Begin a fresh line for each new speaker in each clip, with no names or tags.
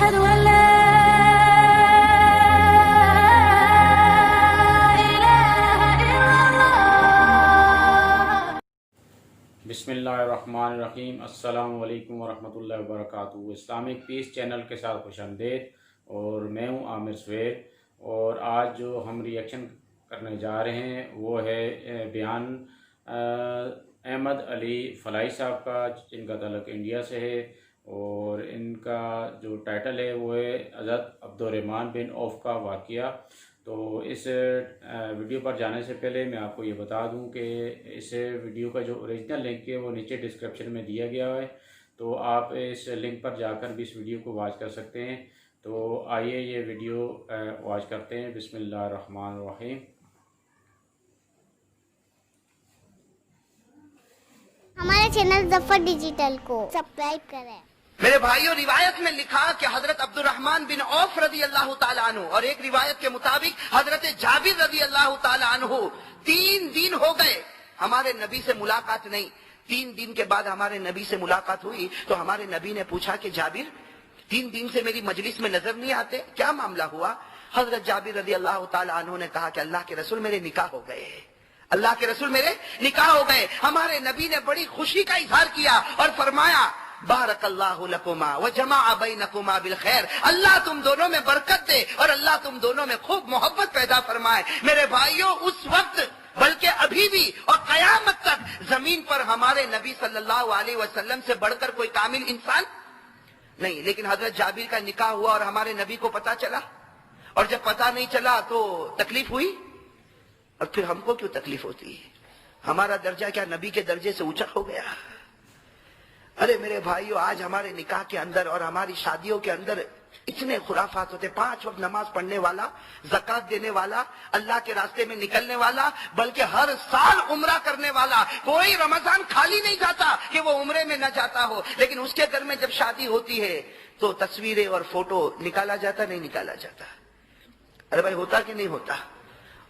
أشهد أن لا إله إلا الله.
بسم اللہ الرحمن الرحیم. السلام علیکم ورحمۃ اللہ وبرکاتہ. اسلامک پیس چینل کے ساتھ خوش آمدید. اور میں ہوں عامر سوید. اور آج جو ہم ریئیکشن کرنے جا رہے ہیں وہ ہے بیان احمد علی فلاحی صاحب کا، جن کا تعلق انڈیا سے ہے. اور ان کا جو ٹائٹل ہے وہ ہے حضرت عبدالرحمن بن عوف کا واقعہ. تو اس ویڈیو پر جانے سے پہلے میں آپ کو یہ بتا دوں کہ اس ویڈیو کا جو اوریجنل لنک ہے وہ نیچے ڈسکرپشن میں دیا گیا ہے، تو آپ اس لنک پر جا کر بھی اس ویڈیو کو واچ کر سکتے ہیں. تو آئیے یہ ویڈیو واچ کرتے ہیں. بسم اللہ الرحمن الرحیم.
ہمارے چینل ظفر ڈیجیٹل کو سبسکرائب کریں.
میرے بھائیوں، روایت میں لکھا کہ حضرت عبدالرحمن بن عوف رضی اللہ تعالیٰ عنہ، اور ایک روایت کے مطابق حضرت جابر رضی اللہ تعالیٰ عنہ 3 دن ہو گئے ہمارے نبی سے ملاقات نہیں. 3 دن کے بعد ہمارے نبی سے ملاقات ہوئی تو ہمارے نبی نے پوچھا کہ جابر 3 دن سے میری مجلس میں نظر نہیں آتے، کیا معاملہ ہوا؟ حضرت جابر رضی اللہ تعالیٰ عنہ نے کہا کہ اللہ کے رسول میرے نکاح ہو گئے، اللہ کے رسول میرے نکاح ہو گئے. ہمارے نبی نے بڑی خوشی کا اظہار کیا اور فرمایا بارک اللہ لکما وجمع بینکما بالخیر، اللہ تم دونوں میں برکت دے اور اللہ تم دونوں میں خوب محبت پیدا فرمائے. میرے بھائیوں، اس وقت بلکہ ابھی بھی اور قیامت تک زمین پر ہمارے نبی صلی اللہ علیہ وسلم سے بڑھ کر کوئی کامل انسان نہیں. لیکن حضرت جابر کا نکاح ہوا اور ہمارے نبی کو پتا چلا، اور جب پتا نہیں چلا تو تکلیف ہوئی. اور پھر ہم کو کیوں تکلیف ہوتی ہے؟ ہمارا درجہ کیا نبی کے درجے سے اونچا ہو گیا؟ ارے میرے بھائیو، آج ہمارے نکاح کے اندر اور ہماری شادیوں کے اندر اتنے خرافات ہوتے. 5 وقت نماز پڑھنے والا، زکوٰۃ دینے والا، اللہ کے راستے میں نکلنے والا، بلکہ ہر سال عمرہ کرنے والا. کوئی رمضان خالی نہیں جاتا کہ وہ عمرے میں نہ جاتا ہو. لیکن اس کے گھر میں جب شادی ہوتی ہے تو تصویریں اور فوٹو نکالا جاتا نہیں نکالا جاتا؟ ارے بھائی، ہوتا کہ نہیں ہوتا؟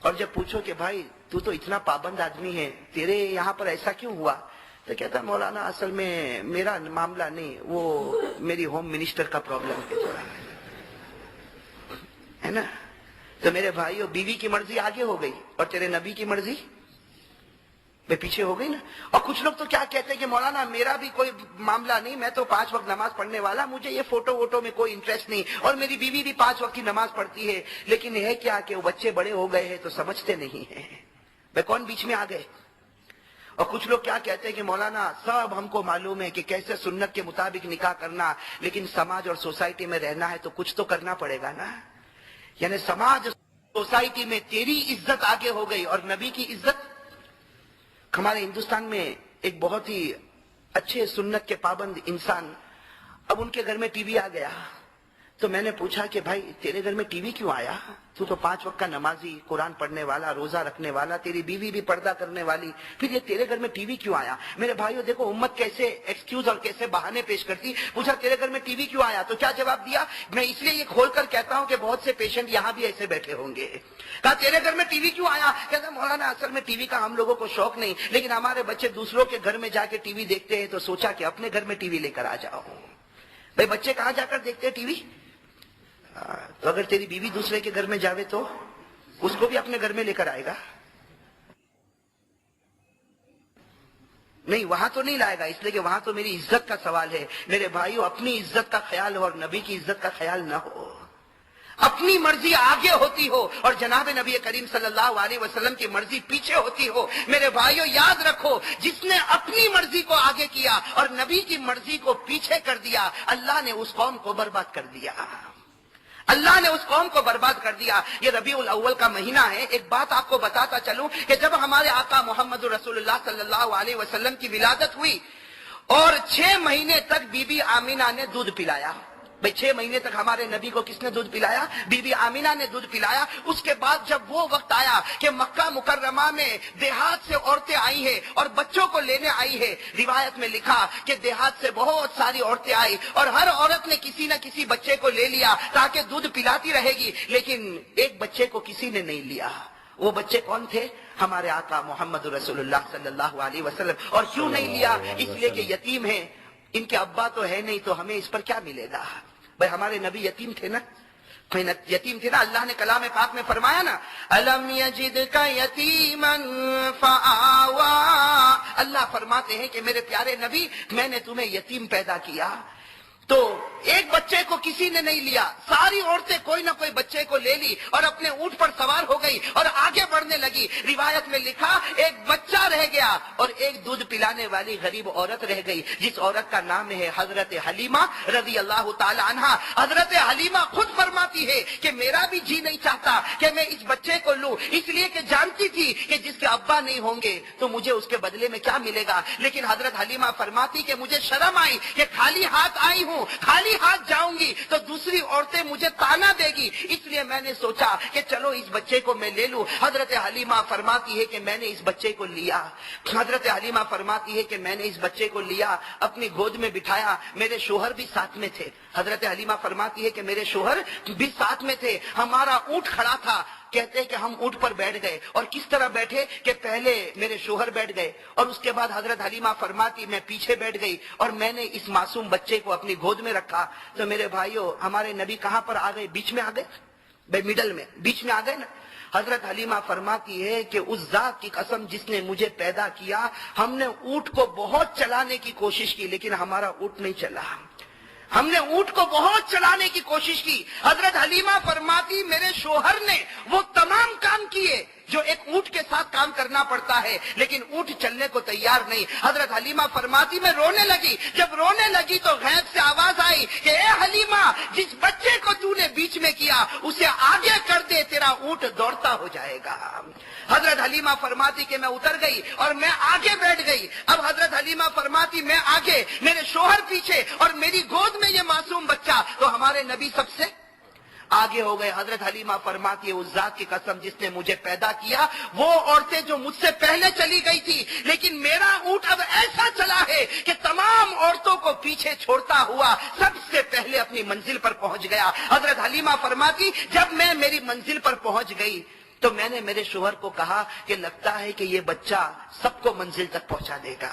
اور جب پوچھو کہ بھائی تو اتنا پابند آدمی ہے، تیرے یہاں پر ایسا کیوں ہوا؟ تو کہتا مولانا اصل میں میرا معاملہ نہیں، وہ میری ہوم منسٹر کا پرابلم ہے نا. تو میرے بھائیو، بیوی کی مرضی آگے ہو گئی اور تیرے نبی کی مرضی میں پیچھے ہو گئی نا. اور کچھ لوگ تو کیا کہتے ہیں کہ مولانا میرا بھی کوئی معاملہ نہیں، میں تو 5 وقت نماز پڑھنے والا، مجھے یہ فوٹو ووٹو میں کوئی انٹرسٹ نہیں، اور میری بیوی بھی 5 وقت کی نماز پڑھتی ہے. لیکن ہے کیا کہ وہ بچے بڑے ہو گئے ہیں تو سمجھتے نہیں ہیں. میں کون بیچ میں آ گئے؟ اور کچھ لوگ کیا کہتے ہیں کہ مولانا سب ہم کو معلوم ہے کہ کیسے سنت کے مطابق نکاح کرنا، لیکن سماج اور سوسائٹی میں رہنا ہے تو کچھ تو کرنا پڑے گا نا. یعنی سماج سوسائٹی میں تیری عزت آگے ہو گئی اور نبی کی عزت. ہمارے ہندوستان میں ایک بہت ہی اچھے سنت کے پابند انسان، اب ان کے گھر میں ٹی وی آ گیا. تو میں نے پوچھا کہ بھائی تیرے گھر میں ٹی وی کیوں آیا؟ تو 5 وقت کا نمازی، قرآن پڑھنے والا، روزہ رکھنے والا، تیری بیوی بھی پردہ کرنے والی، پھر یہ تیرے گھر میں ٹی وی کیوں آیا؟ میرے بھائیو دیکھو امت کیسے ایکسکیوز اور کیسے بہانے پیش کرتی. پوچھا تیرے گھر میں ٹی وی کیوں آیا؟ تو کیا جواب دیا؟ میں اس لیے یہ کھول کر کہتا ہوں کہ بہت سے پیشنٹ یہاں بھی ایسے بیٹھے ہوں گے. کہا تیرے گھر میں ٹی وی کیوں آیا؟ کہتا مولانا اصل میں ٹی وی کا ہم لوگوں کو شوق نہیں، لیکن ہمارے بچے دوسروں کے گھر میں جا کے ٹی وی دیکھتے ہیں تو سوچا کہ اپنے گھر میں ٹی وی لے کر آ جاؤ. بھائی بچے کہاں جا کر دیکھتے ہیں ٹی وی؟ تو اگر تیری بیوی دوسرے کے گھر میں جاوے تو اس کو بھی اپنے گھر میں لے کر آئے گا؟ نہیں، وہاں تو نہیں لائے گا، اس لیے کہ وہاں تو میری عزت کا سوال ہے. میرے بھائیو، اپنی عزت کا خیال ہو اور نبی کی عزت کا خیال نہ ہو. اپنی مرضی آگے ہوتی ہو اور جناب نبی کریم صلی اللہ علیہ وسلم کی مرضی پیچھے ہوتی ہو. میرے بھائیو یاد رکھو، جس نے اپنی مرضی کو آگے کیا اور نبی کی مرضی کو پیچھے کر دیا، اللہ نے اس قوم کو برباد کر دیا. اللہ نے اس قوم کو برباد کر دیا. یہ ربیع الاول کا مہینہ ہے. ایک بات آپ کو بتاتا چلوں کہ جب ہمارے آقا محمد رسول اللہ صلی اللہ علیہ وسلم کی ولادت ہوئی اور 6 مہینے تک بی بی آمینہ نے دودھ پلایا. بھئی 6 مہینے تک ہمارے نبی کو کس نے دودھ پلایا؟ بی بی آمینہ نے دودھ پلایا. اس کے بعد جب وہ وقت آیا کہ مکہ مکرمہ میں دیہات سے عورتیں آئی ہیں اور بچوں کو لینے آئی ہے، روایت میں لکھا کہ دیہات سے بہت ساری عورتیں آئی اور ہر عورت نے کسی نہ کسی بچے کو لے لیا تاکہ دودھ پلاتی رہے گی، لیکن ایک بچے کو کسی نے نہیں لیا. وہ بچے کون تھے؟ ہمارے آقا محمد رسول اللہ صلی اللہ علیہ وسلم. اور کیوں نہیں لیا؟ اس لیے کہ یتیم ہیں، ان کے ابا تو ہے نہیں، تو ہمیں اس پر کیا ملے گا؟ بھائی ہمارے نبی یتیم تھے نا، یتیم تھے نا، اللہ نے کلام پاک میں فرمایا نا الم یجدک یتیما فآوا، اللہ فرماتے ہیں کہ میرے پیارے نبی میں نے تمہیں یتیم پیدا کیا. تو ایک بچے کو کسی نے نہیں لیا، ساری عورتیں کوئی نہ کوئی بچے کو لے لی اور اپنے اونٹ پر سوار ہو گئی اور آگے بڑھنے لگی. روایت میں لکھا ایک بچہ رہ گیا اور ایک دودھ پلانے والی غریب عورت رہ گئی، جس عورت کا نام ہے حضرت حلیمہ رضی اللہ تعالی عنہا. حضرت حلیمہ خود فرماتی ہے کہ میرا بھی جی نہیں چاہتا کہ میں اس بچے کو لوں، اس لیے کہ جانتی تھی کہ جس کے ابا نہیں ہوں گے تو مجھے اس کے بدلے میں کیا ملے گا. لیکن حضرت حلیمہ فرماتی کہ مجھے شرم آئی کہ خالی ہاتھ آئی ہوں، خالی ہاتھ جاؤں گی تو دوسری عورتیں مجھے تانا دے گی، اس لیے میں نے سوچا کہ چلو اس بچے کو میں لے لوں. حضرت حلیمہ فرماتی ہے کہ میں نے اس بچے کو لیا. حضرت حلیمہ فرماتی ہے کہ میں نے اس بچے کو لیا، اپنی گود میں بٹھایا. میرے شوہر بھی ساتھ میں تھے. حضرت حلیمہ فرماتی ہے کہ میرے شوہر بھی ساتھ میں تھے. ہمارا اونٹ کھڑا تھا. کہتے ہیں کہ ہم اونٹ پر بیٹھ گئے اور کس طرح بیٹھے کہ پہلے میرے شوہر بیٹھ گئے اور اس کے بعد حضرت حلیمہ فرماتی میں پیچھے بیٹھ گئی اور میں نے اس معصوم بچے کو اپنی گود میں رکھا. تو میرے بھائیوں ہمارے نبی کہاں پر آ گئے؟ بیچ میں آ گئے بھائی، مڈل میں، بیچ میں آ گئے نا. حضرت حلیمہ فرماتی ہے کہ اس ذات کی قسم جس نے مجھے پیدا کیا، ہم نے اونٹ کو بہت چلانے کی کوشش کی لیکن ہمارا اونٹ نہیں چلا. ہم نے اونٹ کو بہت چلانے کی کوشش کی. حضرت حلیمہ فرماتی میرے شوہر نے وہ تمام کام کیے جو ایک اونٹ کے ساتھ کام کرنا پڑتا ہے لیکن اونٹ چلنے کو تیار نہیں. حضرت حلیمہ فرماتی میں رونے لگی. جب رونے لگی تو غیب سے آواز آئی کہ اے حلیمہ، جس بچے کو تو نے بیچ میں کیا اسے آگے کر دے، تیرا اونٹ دوڑتا ہو جائے گا. حضرت حلیمہ فرماتی کہ میں اتر گئی اور میں آگے بیٹھ گئی. اب حضرت حلیمہ فرماتی میں آگے، میرے شوہر پیچھے اور میری گود میں یہ معصوم بچہ. تو ہمارے نبی سب سے آگے ہو گئے. حضرت حلیمہ فرماتی ہے اس ذات کی قسم جس نے مجھے پیدا کیا، وہ عورتیں جو مجھ سے پہلے چلی گئی تھی لیکن میرا اونٹ اب ایسا چلا ہے کہ تمام عورتوں کو پیچھے چھوڑتا ہوا سب سے پہلے اپنی منزل پر پہنچ گیا. حضرت حلیمہ فرماتی جب میں میری منزل پر پہنچ گئی تو میں نے میرے شوہر کو کہا کہ لگتا ہے کہ یہ بچہ سب کو منزل تک پہنچا دے گا،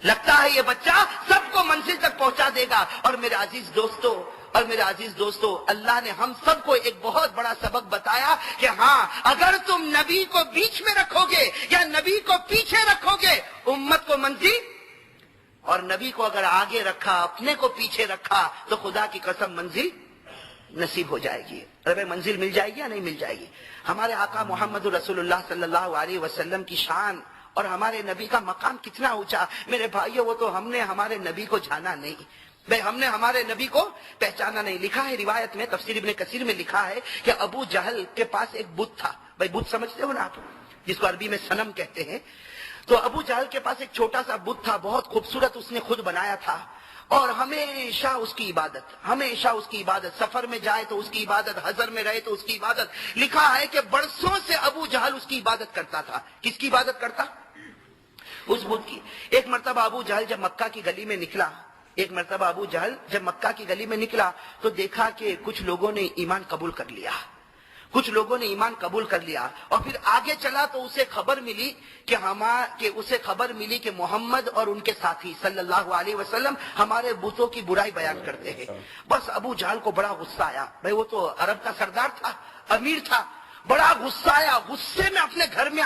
لگتا ہے یہ بچہ سب کو منزل تک پہنچا دے گا. اور میرے عزیز دوستو اللہ نے ہم سب کو ایک بہت بڑا سبق بتایا کہ ہاں اگر تم نبی کو بیچ میں رکھو گے یا نبی کو پیچھے رکھو گے امت کو منزل، اور نبی کو اگر آگے رکھا اپنے کو پیچھے رکھا تو خدا کی قسم منزل نصیب ہو جائے گی. ارے منزل مل جائے گی یا نہیں مل جائے گی؟ ہمارے آقا محمد رسول اللہ صلی اللہ علیہ وسلم کی شان اور ہمارے نبی کا مقام کتنا اونچا. میرے بھائیو وہ تو ہم نے ہمارے نبی کو جانا نہیں، بھائی ہم نے ہمارے نبی کو پہچانا نہیں. لکھا ہے روایت میں، تفسیر ابن کثیر میں لکھا ہے کہ ابو جہل کے پاس ایک بت تھا. بھائی بت سمجھتے ہو نا آپ، جس کو عربی میں صنم کہتے ہیں. تو ابو جہل کے پاس ایک چھوٹا سا بت تھا، بہت خوبصورت اس نے خود بنایا تھا اور ہمیشہ اس کی عبادت، سفر میں جائے تو اس کی عبادت، حضر میں رہے تو اس کی عبادت. لکھا ہے کہ برسوں سے ابو جہل اس کی عبادت کرتا تھا. کس کی عبادت کرتا؟ اس بت کی. ایک مرتبہ ابو جہل جب مکہ کی گلی میں نکلا تو دیکھا کہ کچھ لوگوں نے ایمان قبول کر لیا اور پھر آگے چلا تو اسے خبر ملی کہ محمد اور ان کے ساتھی صلی اللہ علیہ وسلم ہمارے بتوں کی برائی بیان کرتے ہیں. بس ابو جہل کو بڑا غصہ آیا. بھائی وہ تو عرب کا سردار تھا، امیر تھا. بڑا غصہ آیا، غصے میں اپنے گھر میں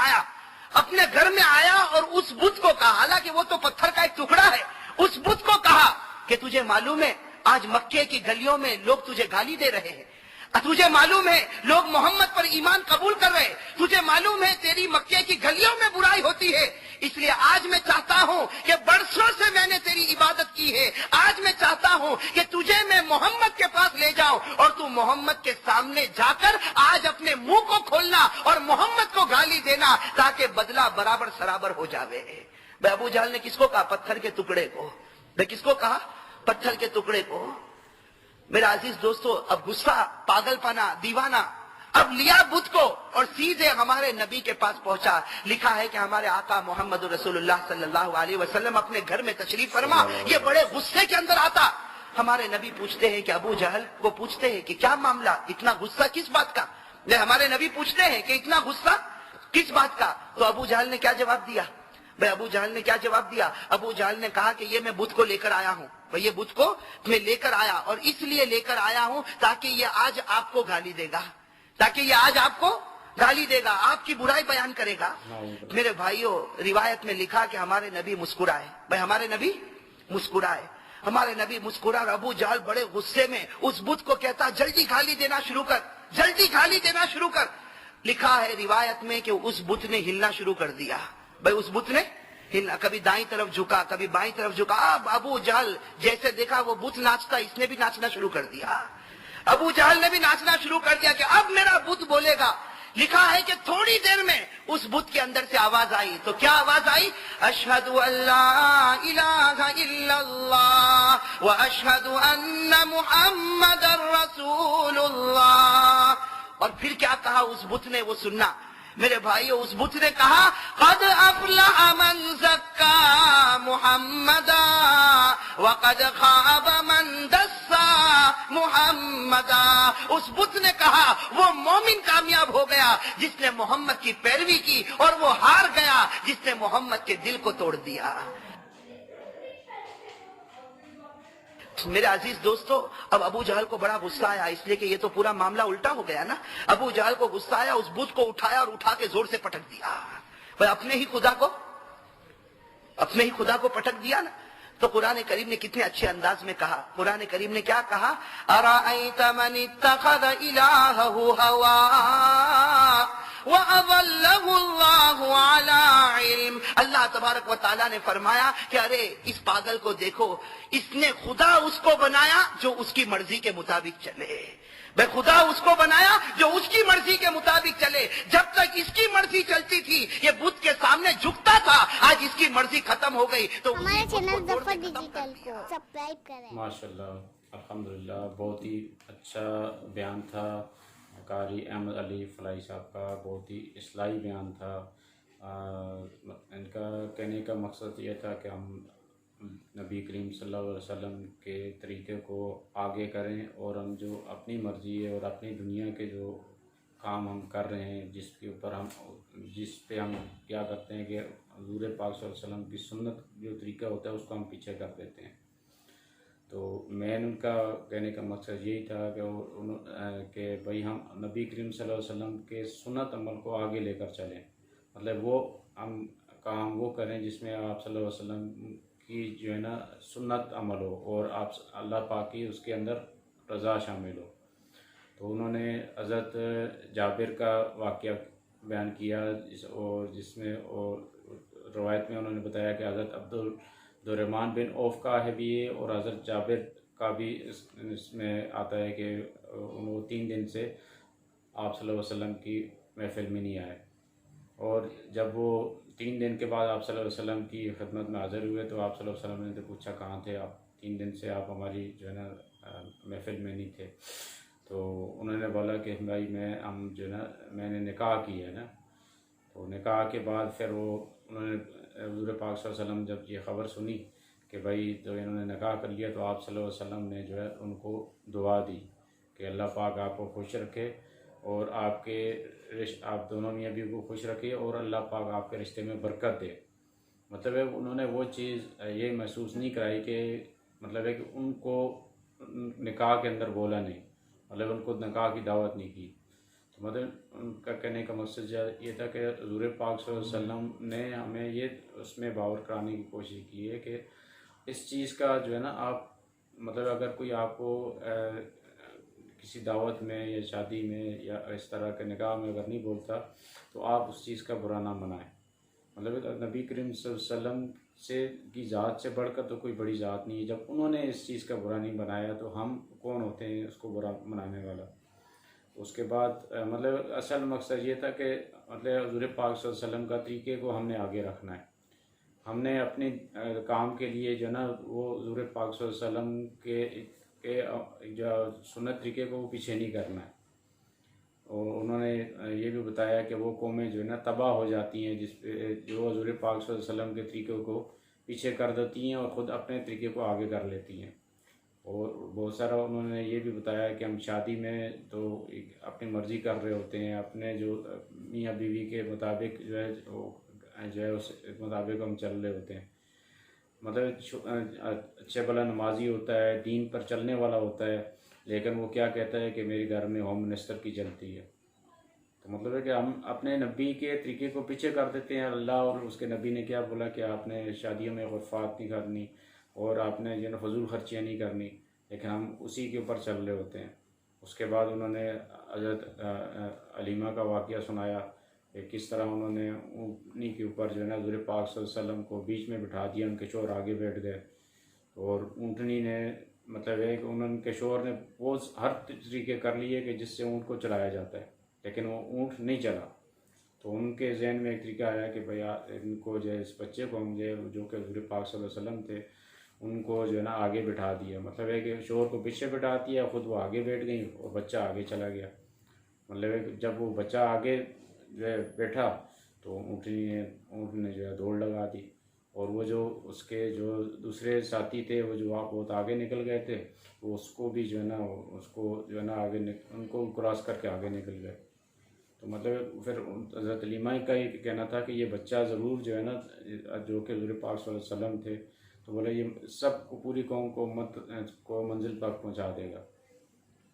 آیا اور اس بت کو کہا، حالانکہ وہ تو پتھر کا ایک ٹکڑا ہے، اس بت کو کہا کہ تجھے معلوم ہے آج مکے کی گلیوں میں لوگ تجھے گالی دے رہے ہیں، تجھے معلوم ہے لوگ محمد پر ایمان قبول کر رہے، تجھے معلوم ہے تیری مکے کی گلیوں میں برائی ہوتی ہے، اس لیے آج میں چاہتا ہوں کہ برسوں سے میں نے تیری عبادت کی ہے، آج میں چاہتا ہوں کہ تجھے میں محمد کے پاس لے جاؤں اور تو محمد کے سامنے جا کر آج اپنے منہ کو کھولنا اور محمد کو گالی دینا تاکہ بدلہ برابر سرابر ہو جاوے. بھائی ابو جہل نے کس کو کہا؟ پتھر کے ٹکڑے کو. بھائی کس کو کہا؟ پتھر کے ٹکڑے کو. میرا عزیز دوستو اب غصہ، پاگل پنا، دیوانہ اب لیا بت کو اور سیدھے ہمارے نبی کے پاس پہنچا. لکھا ہے کہ ہمارے آقا محمد رسول اللہ صلی اللہ علیہ وسلم اپنے گھر میں تشریف فرما، یہ بڑے غصے کے اندر آتا. ہمارے نبی پوچھتے ہیں کہ ابو جہل کو پوچھتے ہیں کہ کیا معاملہ، اتنا غصہ کس بات کا؟ ہمارے نبی پوچھتے ہیں کہ اتنا غصہ کس بات کا؟ تو ابو جہل نے کیا جواب دیا؟ ابو جہل نے کیا جواب دیا؟ ابو جہل نے کہا کہ یہ میں بت کو لے کر آیا ہوں. یہ بت کو میں لے کر آیا اور اس لیے لے کر آیا ہوں تاکہ یہ آج آپ کو گالی دے گا، تاکہ یہ آج آپ کو گالی دے گا، آپ کی برائی بیان کرے گا۔ میرے بھائیوں، روایت میں لکھا کہ ہمارے نبی مسکرائے، بھائی ہمارے نبی مسکرائے، ہمارے نبی مسکرائے اور ابو جہل بڑے غصے میں اس بت کو کہتا جلدی گالی دینا شروع کر، جلدی گالی دینا شروع کر۔ لکھا ہے روایت میں کہ اس بت نے ہلنا شروع کر دیا، بھائی اس بت نے ہلنا، کبھی دائیں طرف جھکا کبھی بائیں طرف جھکا۔ اب ابو جہل جیسے دیکھا وہ بت ناچتا، اس نے بھی ناچنا شروع کر دیا، ابو جہل نے بھی ناچنا شروع کر دیا کہ اب میرا بت بولے گا۔ لکھا ہے کہ تھوڑی دیر میں اس بت کے اندر سے آواز آئی، تو کیا آواز آئی؟ اشہد ان لا الہ الا اللہ واشہد ان محمد رسول اللہ۔ اور پھر کیا کہا اس بت نے، وہ سننا میرے بھائیو، اس بت نے کہا قد افلح من زکا محمدا وقد خاب من دسا محمدا۔ اس بت نے کہا وہ مومن کامیاب ہو گیا جس نے محمد کی پیروی کی، اور وہ ہار گیا جس نے محمد کے دل کو توڑ دیا۔ میرے عزیز دوستو، اب ابو جہل کو بڑا غصہ آیا، اس لیے کہ یہ تو پورا معاملہ الٹا ہو گیا نا۔ ابو جہل کو غصہ آیا، اس بت کو اٹھایا اور اٹھا کے زور سے پٹک دیا، بھائی اپنے ہی خدا کو پٹک دیا نا۔ تو قرآن کریم نے کتنے اچھے انداز میں کہا، قرآن کریم نے کیا کہا؟ ارأیت من اتخذ الہہ ہوا وَأَضَلَّهُ اللَّهُ عَلَىٰ عِلْمٍ۔ اللہ تبارک و تعالیٰ نے فرمایا کہ ارے اس پاگل کو دیکھو، اس نے خدا اس کو بنایا جو اس کی مرضی کے مطابق چلے، بھائی خدا اس کو بنایا جو اس کی مرضی کے مطابق چلے۔ جب تک اس کی مرضی چلتی تھی یہ بت کے سامنے جھکتا تھا، آج اس کی مرضی ختم ہو گئی تو
ہمارے چینل ظفر ڈیجیٹل کو سبسکرائب کریں۔
ماشاءاللہ، الحمدللہ، بہت ہی اچھا بیان تھا قاری احمد علی فلاحی صاحب کا، بہت ہی اصلاحی بیان تھا۔ ان کا کہنے کا مقصد یہ تھا کہ ہم نبی کریم صلی اللہ علیہ وسلم کے طریقے کو آگے کریں، اور ہم جو اپنی مرضی ہے اور اپنی دنیا کے جو کام ہم کر رہے ہیں، جس پہ ہم کیا کرتے ہیں کہ حضور پاک صلی اللہ علیہ وسلم کی سنت جو طریقہ ہوتا ہے اس کو ہم پیچھے کر دیتے ہیں۔ تو مین ان کا کہنے کا مقصد یہی تھا کہ بھئی ہم نبی کریم صلی اللہ علیہ وسلم کے سنت عمل کو آگے لے کر چلیں، مطلب وہ ہم کام وہ کریں جس میں آپ صلی اللہ علیہ وسلم کی جو ہے نا سنت عمل ہو، اور آپ اللہ پاک کی اس کے اندر رضا شامل ہو۔ تو انہوں نے حضرت جابر کا واقعہ بیان کیا، اور جس میں روایت میں انہوں نے بتایا کہ حضرت عبدالرحمن بن عوف کا ہے بھی یہ، اور حضرت جابر کا بھی اس میں آتا ہے کہ وہ 3 دن سے آپ صلی اللہ علیہ وسلم کی محفل میں نہیں آئے، اور جب وہ 3 دن کے بعد آپ صلی اللہ علیہ وسلم کی خدمت میں حاضر ہوئے تو آپ صلی اللہ علیہ وسلم نے تو پوچھا کہاں تھے آپ، 3 دن سے آپ ہماری جو ہے نا محفل میں نہیں تھے۔ تو انہوں نے بولا کہ بھائی میں نے نکاح کی ہے نا۔ تو نکاح کے بعد پھر انہوں نے حضور پاک صلی اللہ علیہ وسلم جب یہ خبر سنی کہ بھائی تو انہوں نے نکاح کر لیا، تو آپ صلی اللہ علیہ وسلم نے جو ہے ان کو دعا دی کہ اللہ پاک آپ کو خوش رکھے، اور آپ دونوں میاں بیوی کو خوش رکھے، اور اللہ پاک آپ کے رشتے میں برکت دے۔ مطلب انہوں نے وہ چیز یہ محسوس نہیں کرائی کہ مطلب ہے کہ ان کو نکاح کے اندر بولا نہیں، مطلب ان کو نکاح کی دعوت نہیں کی۔ تو مطلب ان کا کہنے کا مقصد یہ تھا کہ حضور پاک صلی اللہ علیہ وسلم نے ہمیں یہ اس میں باور کرانے کی کوشش کی ہے کہ اس چیز کا جو ہے نا آپ مطلب اگر کوئی آپ کو کسی دعوت میں یا شادی میں یا اس طرح کے نکاح میں اگر نہیں بولتا تو آپ اس چیز کا برا نہ منائیں۔ مطلب نبی کریم صلی اللہ علیہ وسلم کی ذات سے بڑھ کر تو کوئی بڑی ذات نہیں ہے، جب انہوں نے اس چیز کا برا نہیں بنایا تو ہم کون ہوتے ہیں اس کو برا منانے والا۔ اس کے بعد مطلب اصل مقصد یہ تھا کہ مطلب حضور پاک صلی اللہ علیہ وسلم کا طریقے کو ہم نے آگے رکھنا ہے، ہم نے اپنے کام کے لیے جو ہے نا وہ حضور پاک صلی اللہ علیہ وسلم کے جو سنت طریقے کو وہ پیچھے نہیں کرنا ہے۔ اور انہوں نے یہ بھی بتایا کہ وہ قومیں جو ہے نا تباہ ہو جاتی ہیں جو حضور پاک صلی اللہ علیہ وسلم کے طریقوں کو پیچھے کر دیتی ہیں اور خود اپنے طریقے کو آگے کر لیتی ہیں۔ اور بہت سارا انہوں نے یہ بھی بتایا کہ ہم شادی میں تو اپنی مرضی کر رہے ہوتے ہیں، اپنے جو میاں بیوی کے مطابق جو ہے اس مطابق ہم چل رہے ہوتے ہیں، مطلب اچھے بھلا نمازی ہوتا ہے، دین پر چلنے والا ہوتا ہے، لیکن وہ کیا کہتا ہے کہ میرے گھر میں ہوم منسٹر کی چلتی ہے۔ تو مطلب ہے کہ ہم اپنے نبی کے طریقے کو پیچھے کر دیتے ہیں۔ اللہ اور اس کے نبی نے کیا بولا کہ آپ نے شادیوں میں غرفات نہیں کرنی اور آپ نے جو ہے نا فضول خرچیاں نہیں کرنی، لیکن ہم اسی کے اوپر چل رہے ہوتے ہیں۔ اس کے بعد انہوں نے حضرت علیمہ کا واقعہ سنایا کہ کس طرح انہوں نے اونٹنی کے اوپر جو ہے نا حضور پاک صلی اللہ علیہ وسلم کو بیچ میں بٹھا دیا، ان کے شوہر آگے بیٹھ گئے، اور اونٹنی نے مطلب ہے کہ ان کے شوہر نے وہ ہر طریقے کر لیے کہ جس سے اونٹ کو چلایا جاتا ہے، لیکن وہ اونٹ نہیں چلا۔ تو ان کے ذہن میں ایک طریقہ آیا کہ بھئی ان کو جو ہے اس بچے کو ہم جو کہ حضور پاک صلی اللہ علیہ وسلم تھے ان کو جو ہے نا آگے بٹھا دیا، مطلب ہے کہ شوہر کو پیچھے بٹھا دیا، خود وہ آگے بیٹھ گئی اور بچہ آگے چلا گیا۔ مطلب ہے کہ جب وہ بچہ آگے جو ہے بیٹھا تو اونٹ نے جو ہے دوڑ لگا دی، اور وہ جو اس کے جو دوسرے ساتھی تھے وہ جو بہت آگے نکل گئے تھے، وہ اس کو بھی جو ہے نا اس کو جو ہے نا آگے ان کو کراس کر کے آگے نکل گئے۔ تو مطلب پھر حضرت علیمہ کا یہ کہنا تھا کہ یہ بچہ ضرور جو ہے نا جو کہ حضور پاک صلی اللہ علیہ وسلم تھے، تو بولے یہ سب کو پوری قوم کو امت کو منزل تک پہنچا دے گا۔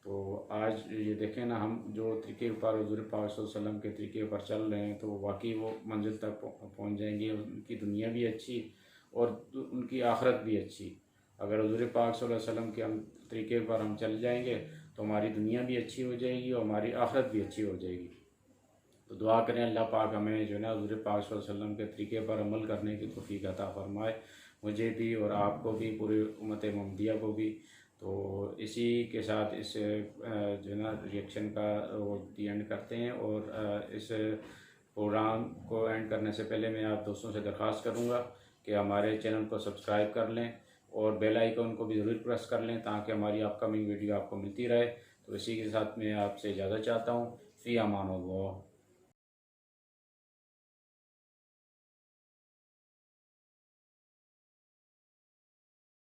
تو آج یہ دیکھیں نا، ہم جو طریقے پر حضور پاک صلی اللہ علیہ وسلم کے طریقے پر چل رہے ہیں تو واقعی وہ منزل تک پہنچ جائیں گے، ان کی دنیا بھی اچھی اور ان کی آخرت بھی اچھی۔ اگر حضور پاک صلی اللہ علیہ وسلم کے ہم طریقے پر ہم چل جائیں گے تو ہماری دنیا بھی اچھی ہو جائے گی اور ہماری آخرت بھی اچھی ہو جائے گی۔ تو دعا کریں اللہ پاک ہمیں جو ہے نا حضور پاک صلی اللہ علیہ وسلم کے طریقے پر عمل کرنے کی توفیق عطا فرمائے، مجھے بھی اور آپ کو بھی، پوری امت محمدیہ کو بھی۔ تو اسی کے ساتھ اس جو ہے نا ریئیکشن کا وہ اینڈ کرتے ہیں، اور اس پروگرام کو اینڈ کرنے سے پہلے میں آپ دوستوں سے درخواست کروں گا کہ ہمارے چینل کو سبسکرائب کر لیں اور بیل آئیکن کو بھی ضرور پریس کر لیں تاکہ ہماری اپ کمنگ ویڈیو آپ کو ملتی رہے۔ تو اسی کے ساتھ میں آپ سے اجازت چاہتا ہوں، فی امان اللہ۔